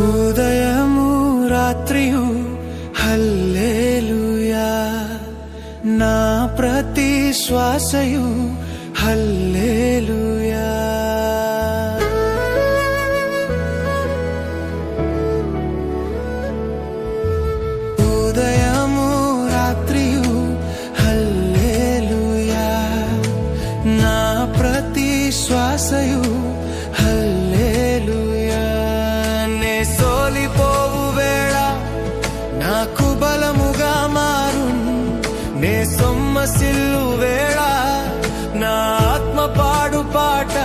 ఉదయము రాత్రియు హల్లెలూయా, నా ప్రతి శ్వాసయు హల్లెలూయా. ఉదయము రాత్రియు హల్లెలూయా, నా ప్రతి శ్వాసయు హల్లెలూయా. నే సోలిపోవు వేళ నాకు బలముగా మారున్, నే సొమ్మసిల్లు వేళ నా ఆత్మ పాడు పాట